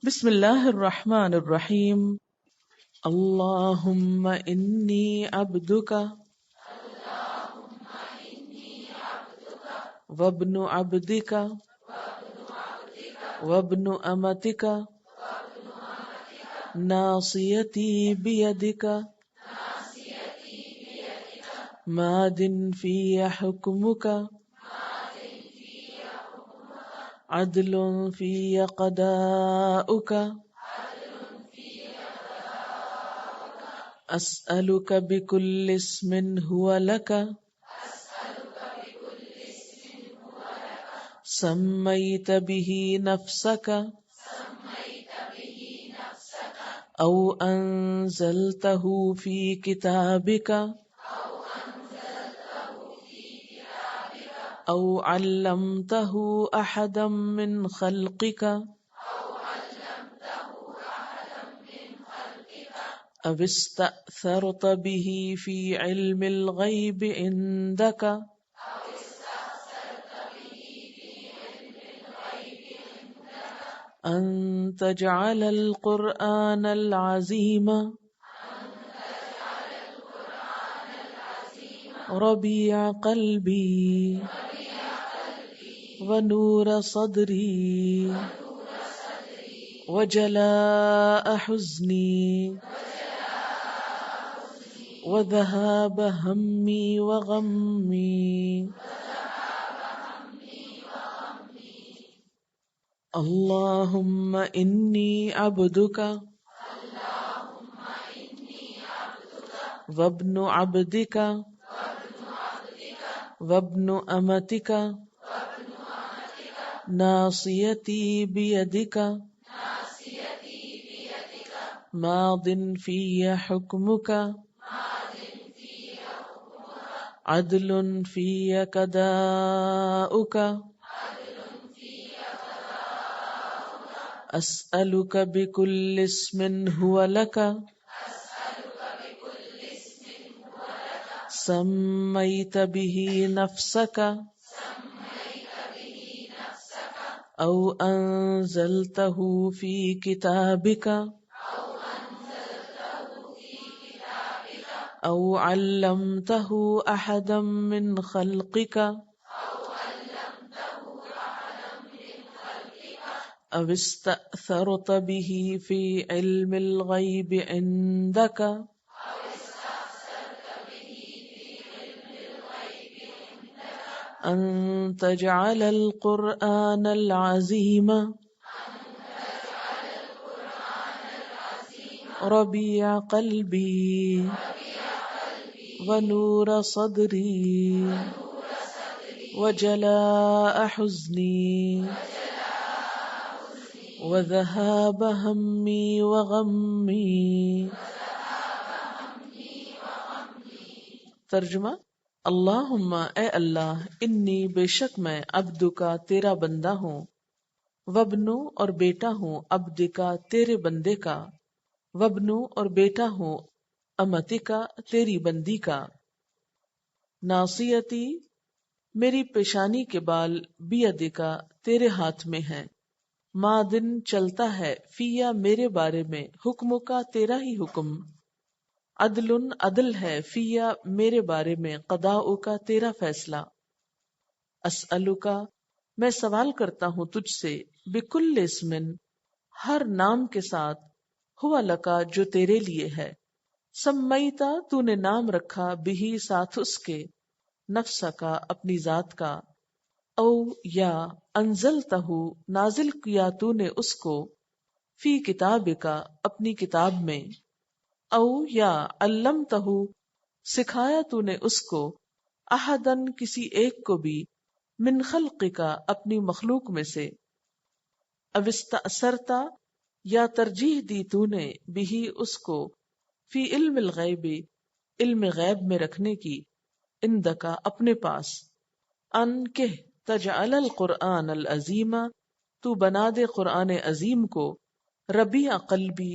بسم اللہ الرحمن الرحیم. اللہم انی عبدک وابن عبدک وابن امتک ناصیتی بیدک ماض فی حکمک عدل فی قضاؤک اسألک بکل اسم هو لک سمیت به نفسک او انزلته فی کتابک او علمته احدا من خلقک او استأثرت به فی علم الغیب عندک ان تجعل القرآن العظیم ربیع قلبی ونور صدری وجلاء حزنی وذهاب ہمی وغمی. اللہم انی عبدک وابن عبدک وابن امتک ناصیتی بیدک ماض فی حکمک عدل فی قضاؤک اسألک بکل اسم هو لک سمیت به نفسک او انزلته فی کتابک او علمته احدا من خلقک او استأثرت به فی علم الغیب عندک ان تجعل القرآن العظیم ربیع قلبی ونور صدری وجلاء حزنی وذهاب ہمی وغمی. ترجمہ: اللہم اے اللہ، انی بے شک میں عبدکا تیرا بندہ ہوں، وابنو اور بیٹا ہوں عبدکا تیرے بندے کا، وابنو اور بیٹا ہوں امتکا تیری بندی کا، ناصیتی میری پیشانی کے بال بیدکا تیرے ہاتھ میں ہے، مادن چلتا ہے فیا میرے بارے میں حکم کا تیرا ہی حکم، عدل عدل ہے فیا میرے بارے میں قضاء کا تیرا فیصلہ، اسألک میں سوال کرتا ہوں تجھ سے، بکل اسم ہر نام کے ساتھ، ہوا لکا جو تیرے لیے ہے، سمیتا تو نے نام رکھا بہی ساتھ اس کے، نفس کا اپنی ذات کا، او یا انزلتہ نازل کیا تو نے اس کو، فی کتاب کا اپنی کتاب میں، او یا علمتہ سکھایا تو نے اس کو، احدن کسی ایک کو بھی، من خلق کا اپنی مخلوق میں سے، او استأثرتا یا ترجیح دی تو نے بھی اس کو، فی علم الغیب علم غیب میں رکھنے کی، اندکا اپنے پاس، ان کہ تجعل القرآن العظیم تو بنا دے قرآن عظیم کو، ربیع قلبی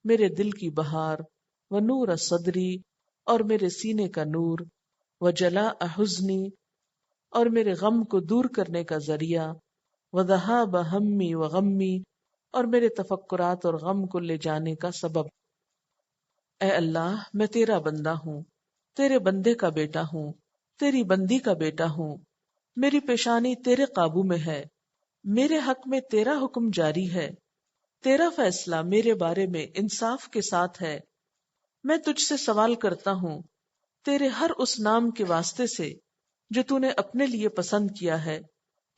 میرے دل کی بہار، ونور صدری اور میرے سینے کا نور، وجلاء حزنی اور میرے غم کو دور کرنے کا ذریعہ، وذہاب ہمی وغمی اور میرے تفکرات اور غم کو لے جانے کا سبب۔ اے اللہ میں تیرا بندہ ہوں، تیرے بندے کا بیٹا ہوں، تیری بندی کا بیٹا ہوں، میری پیشانی تیرے قابو میں ہے، میرے حق میں تیرا حکم جاری ہے، تیرا فیصلہ میرے بارے میں انصاف کے ساتھ ہے۔ میں تجھ سے سوال کرتا ہوں تیرے ہر اس نام کے واسطے سے جو تو نے اپنے لیے پسند کیا ہے،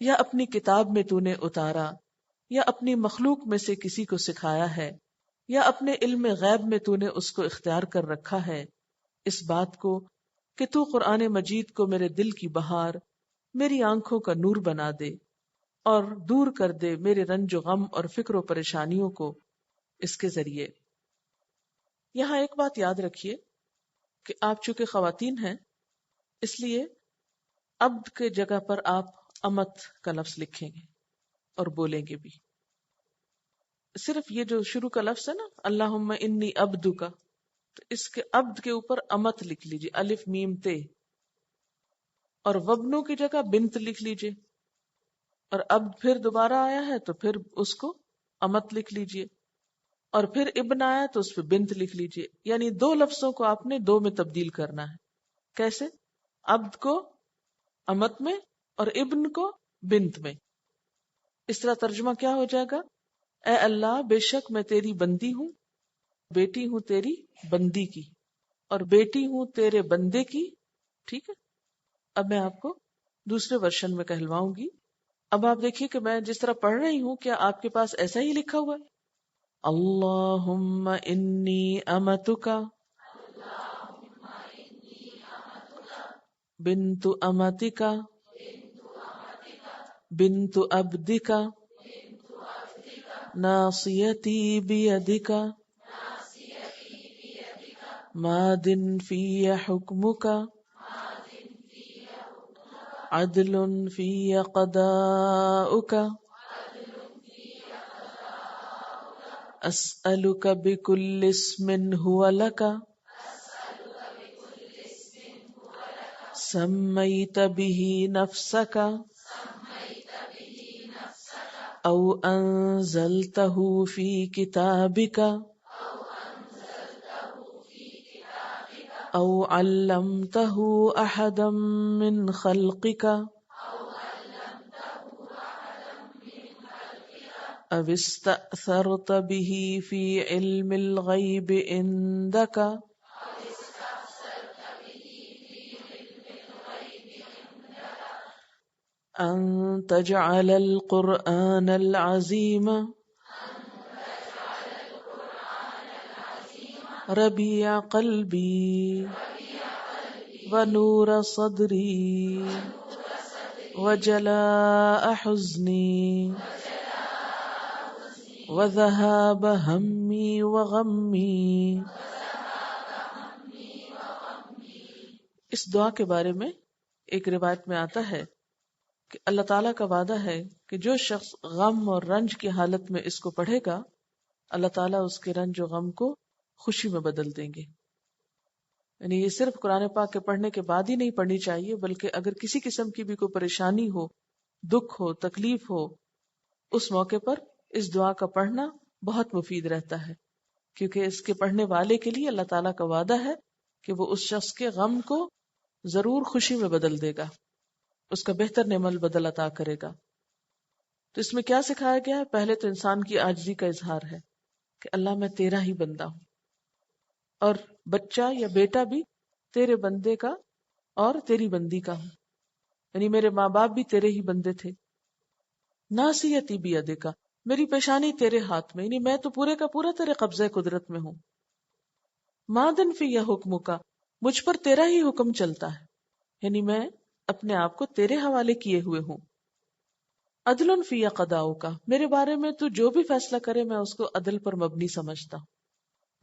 یا اپنی کتاب میں تو نے اتارا، یا اپنی مخلوق میں سے کسی کو سکھایا ہے، یا اپنے علم غیب میں تو نے اس کو اختیار کر رکھا ہے، اس بات کو کہ تو قرآن مجید کو میرے دل کی بہار، میری آنکھوں کا نور بنا دے، اور دور کر دے میرے رنج و غم اور فکر و پریشانیوں کو اس کے ذریعے۔ یہاں ایک بات یاد رکھیے کہ آپ چونکہ خواتین ہیں، اس لیے عبد کے جگہ پر آپ امت کا لفظ لکھیں گے اور بولیں گے بھی۔ صرف یہ جو شروع کا لفظ ہے نا، اللہم انی عبدک، تو اس کے عبد کے اوپر امت لکھ لیجیے، الف میم تے، اور وبنو کی جگہ بنت لکھ لیجیے، اور عبد پھر دوبارہ آیا ہے تو پھر اس کو امت لکھ لیجیے، اور پھر ابن آیا تو اس پہ بنت لکھ لیجیے۔ یعنی دو لفظوں کو آپ نے دو میں تبدیل کرنا ہے۔ کیسے؟ عبد کو امت میں اور ابن کو بنت میں۔ اس طرح ترجمہ کیا ہو جائے گا؟ اے اللہ بے شک میں تیری بندی ہوں، بیٹی ہوں تیری بندی کی، اور بیٹی ہوں تیرے بندے کی۔ ٹھیک ہے، اب میں آپ کو دوسرے ورژن میں کہلواؤں گی۔ اب آپ دیکھیے کہ میں جس طرح پڑھ رہی ہوں، کیا آپ کے پاس ایسا ہی لکھا ہوا ہے؟ اللہم انی امتک بنت امتک بنت عبدک ناصیتی بیدک ماض فی حکمک عدل فی قضاؤک اسألک بکل اسم هو لک سمیت به نفسک او انزلته فی کتابک او علمته احدا من خلقک او استأثرت به فی علم الغیب عندک ان تجعل القرآن العظیم ربیع قلبی ونور صدری وجلاء حزنی وذهاب ہمی وغمی۔ اس دعا کے بارے میں ایک روایت میں آتا ہے کہ اللہ تعالیٰ کا وعدہ ہے کہ جو شخص غم اور رنج کی حالت میں اس کو پڑھے گا، اللہ تعالیٰ اس کے رنج و غم کو خوشی میں بدل دیں گے۔ یعنی یہ صرف قرآن پاک کے پڑھنے کے بعد ہی نہیں پڑھنی چاہیے، بلکہ اگر کسی قسم کی بھی کوئی پریشانی ہو، دکھ ہو، تکلیف ہو، اس موقع پر اس دعا کا پڑھنا بہت مفید رہتا ہے، کیونکہ اس کے پڑھنے والے کے لیے اللہ تعالیٰ کا وعدہ ہے کہ وہ اس شخص کے غم کو ضرور خوشی میں بدل دے گا، اس کا بہتر نعمل بدل عطا کرے گا۔ تو اس میں کیا سکھایا گیا ہے؟ پہلے تو انسان کی عاجزی کا اظہار ہے کہ اللہ میں تیرا ہی بندہ ہوں، اور بچہ یا بیٹا بھی تیرے بندے کا اور تیری بندی کا ہوں، یعنی میرے ماں باپ بھی تیرے ہی بندے تھے۔ ناصیتی بیدک، میری پیشانی تیرے ہاتھ میں، یعنی میں تو پورے کا پورا تیرے قبضہ قدرت میں ہوں۔ ماضٍ فی حکمک، مجھ پر تیرا ہی حکم چلتا ہے، یعنی میں اپنے آپ کو تیرے حوالے کیے ہوئے ہوں۔ عدل فی قضاؤک، میرے بارے میں تو جو بھی فیصلہ کرے میں اس کو عدل پر مبنی سمجھتا ہوں،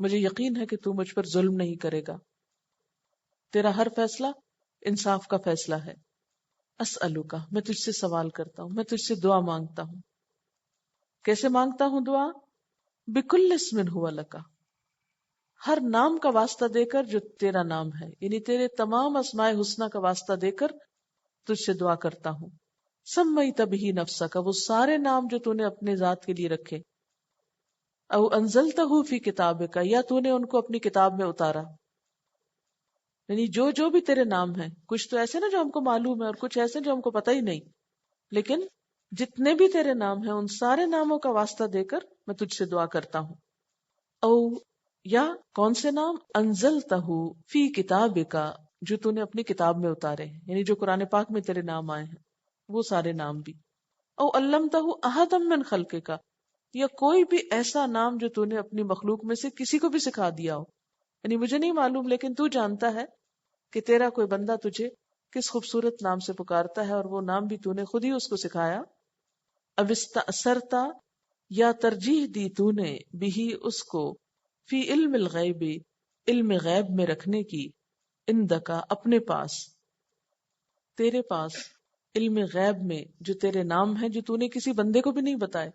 مجھے یقین ہے کہ تو مجھ پر ظلم نہیں کرے گا، تیرا ہر فیصلہ انصاف کا فیصلہ ہے۔ اسألک، میں تجھ سے سوال کرتا ہوں، میں تجھ سے دعا مانگتا ہوں۔ کیسے مانگتا ہوں دعا؟ بکل اسم هو لک، ہر نام کا واسطہ دے کر جو تیرا نام ہے، یعنی تیرے تمام اسماء حسنی کا واسطہ دے کر تجھ سے دعا کرتا ہوں۔ سمیت بہ نفسک، وہ سارے نام جو تو نے اپنے ذات کے لیے رکھے، او انزلتہ فی کتابک، یا تو نے ان کو اپنی کتاب میں اتارا. یعنی جو بھی تیرے نام ہیں، کچھ تو ایسے نا جو ہم کو معلوم ہے اور کچھ ایسے جو ہم کو پتہ ہی نہیں، لیکن جتنے بھی تیرے نام ہیں ان سارے ناموں کا واسطہ دے کر میں تجھ سے دعا کرتا ہوں. او یا کون سے نام؟ انزلتہ فی کتابک، جو تو نے اپنی کتاب میں اتارے ہیں، یعنی جو قرآن پاک میں تیرے نام آئے ہیں وہ سارے نام بھی. او علمتہ احدا من خلقک، یا کوئی بھی ایسا نام جو تو نے اپنی مخلوق میں سے کسی کو بھی سکھا دیا ہو. یعنی مجھے نہیں معلوم لیکن تو جانتا ہے کہ تیرا کوئی بندہ تجھے کس خوبصورت نام سے پکارتا ہے اور وہ نام بھی تو نے خود ہی اس کو سکھایا. اب استأثرتا، یا ترجیح دی تو نے بھی اس کو فی علم الغیب، علم غیب میں رکھنے کی، عندکا اپنے پاس، تیرے پاس علم غیب میں جو تیرے نام ہیں جو تو نے کسی بندے کو بھی نہیں بتائے،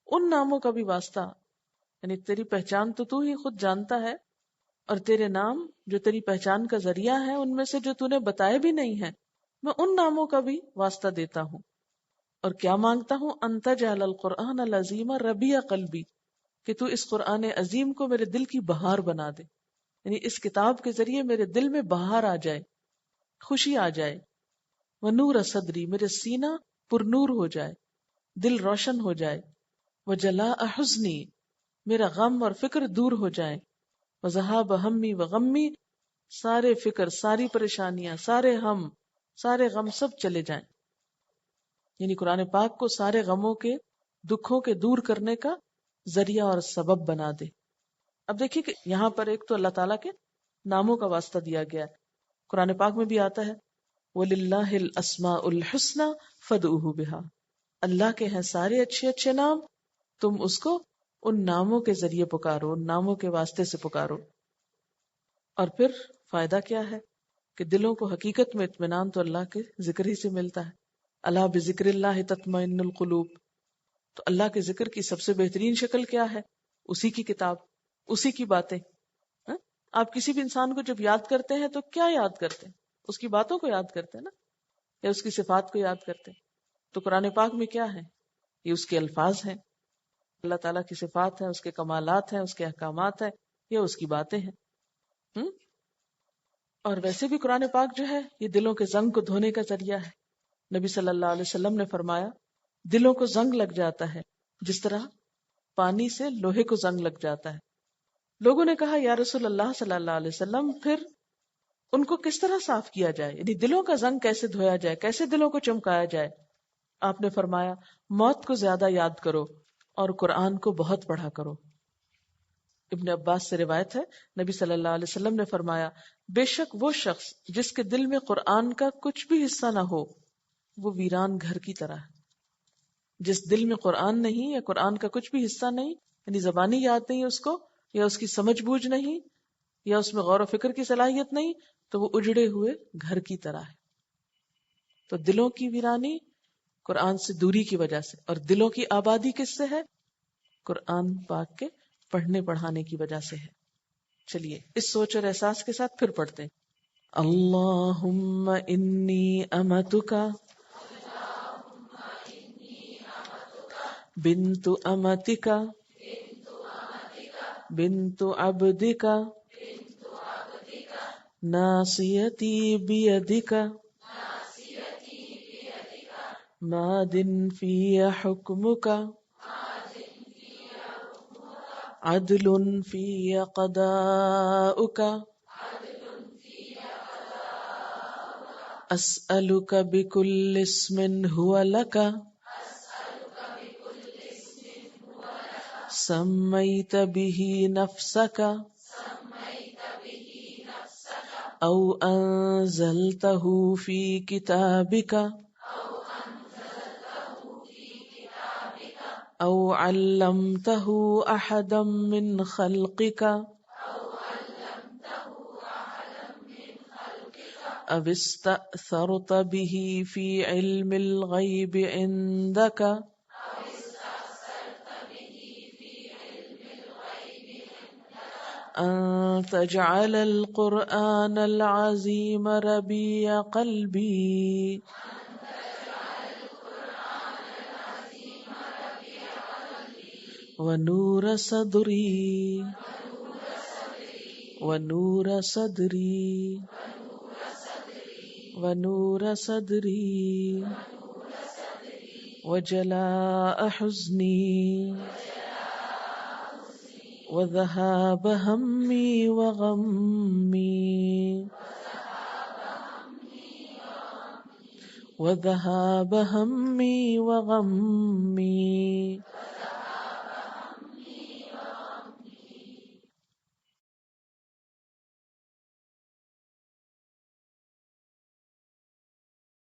ان ناموں کا بھی واسطہ، یعنی تیری پہچان تو ہی خود جانتا ہے، اور تیرے نام جو تیری پہچان کا ذریعہ ہے ان میں سے جو تو نے بتائے بھی نہیں ہیں، میں ان ناموں کا بھی واسطہ دیتا ہوں. اور کیا مانگتا ہوں؟ ان تجعل القرآن العظیم ربیع قلبی، کہ تو اس قرآن عظیم کو میرے دل کی بہار بنا دے، یعنی اس کتاب کے ذریعے میرے دل میں بہار آ جائے، خوشی آ جائے. ونور صدری، میرے سینہ پر نور ہو جائے، دل روشن ہو جائے. وجلاء حزنی، میرا غم اور فکر دور ہو جائے. وذهاب ہمی وغمی، سارے فکر، ساری پریشانیاں، سارے غم سب چلے جائیں. یعنی قرآن پاک کو سارے غموں کے، دکھوں کے دور کرنے کا ذریعہ اور سبب بنا دے. اب دیکھیے کہ یہاں پر ایک تو اللہ تعالیٰ کے ناموں کا واسطہ دیا گیا ہے. قرآن پاک میں بھی آتا ہے وَلِلَّهِ الْأَسْمَاءُ الْحُسْنَى فَادْعُوهُ بِهَا، اللہ کے ہیں سارے اچھے اچھے نام، تم اس کو ان ناموں کے ذریعے پکارو، ان ناموں کے واسطے سے پکارو. اور پھر فائدہ کیا ہے کہ دلوں کو حقیقت میں اطمینان تو اللہ کے ذکر ہی سے ملتا ہے. الا بذکر اللہ تطمئن القلوب، تو اللہ کے ذکر کی سب سے بہترین شکل کیا ہے؟ اسی کی کتاب، اسی کی باتیں. ہاں؟ آپ کسی بھی انسان کو جب یاد کرتے ہیں تو کیا یاد کرتے ہیں؟ اس کی باتوں کو یاد کرتے ہیں نا، یا اس کی صفات کو یاد کرتے ہیں. تو قرآن پاک میں کیا ہے؟ یہ اس کے الفاظ ہیں، اللہ تعالیٰ کی صفات ہیں، اس کے کمالات ہیں، اس کے احکامات ہیں، یا اس کی باتیں ہیں. اور ویسے بھی قرآن پاک جو ہے یہ دلوں کے زنگ کو دھونے کا ذریعہ ہے. نبی صلی اللہ علیہ وسلم نے فرمایا دلوں کو زنگ لگ جاتا ہے جس طرح پانی سے لوہے کو زنگ لگ جاتا ہے. لوگوں نے کہا یا رسول اللہ صلی اللہ علیہ وسلم پھر ان کو کس طرح صاف کیا جائے، یعنی دلوں کا زنگ کیسے دھویا جائے، کیسے دلوں کو چمکایا جائے؟ آپ نے فرمایا موت کو زیادہ یاد کرو اور قرآن کو بہت پڑھا کرو. ابن عباس سے روایت ہے نبی صلی اللہ علیہ وسلم نے فرمایا بے شک وہ شخص جس کے دل میں قرآن کا کچھ بھی حصہ نہ ہو وہ ویران گھر کی طرح ہے. جس دل میں قرآن نہیں یا قرآن کا کچھ بھی حصہ نہیں، یعنی زبانی یاد نہیں اس کو، یا اس کی سمجھ بوجھ نہیں، یا اس میں غور و فکر کی صلاحیت نہیں، تو وہ اجڑے ہوئے گھر کی طرح ہے. تو دلوں کی ویرانی قرآن سے دوری کی وجہ سے، اور دلوں کی آبادی کس سے ہے؟ قرآن پاک کے پڑھنے پڑھانے کی وجہ سے ہے. چلیے اس سوچ اور احساس کے ساتھ پھر پڑھتے ہیں. اللہم انی امتک بنت امتک بنت عبدک ناصیتی بیدک ماض فی حکمک عدل فی قضاؤک اسألک بکل اسم هو لک سمیت به نفسک او انزلته فی کتابک او علمته احدا من خلقک او استأثرت به فی علم الغیب عندک ان تجعل القرآن العظیم ربیع قلبی ونور صدری ونور صدری ونور صدری وجلاء حزنی وذهاب همي وغمي وذهاب همي وغمي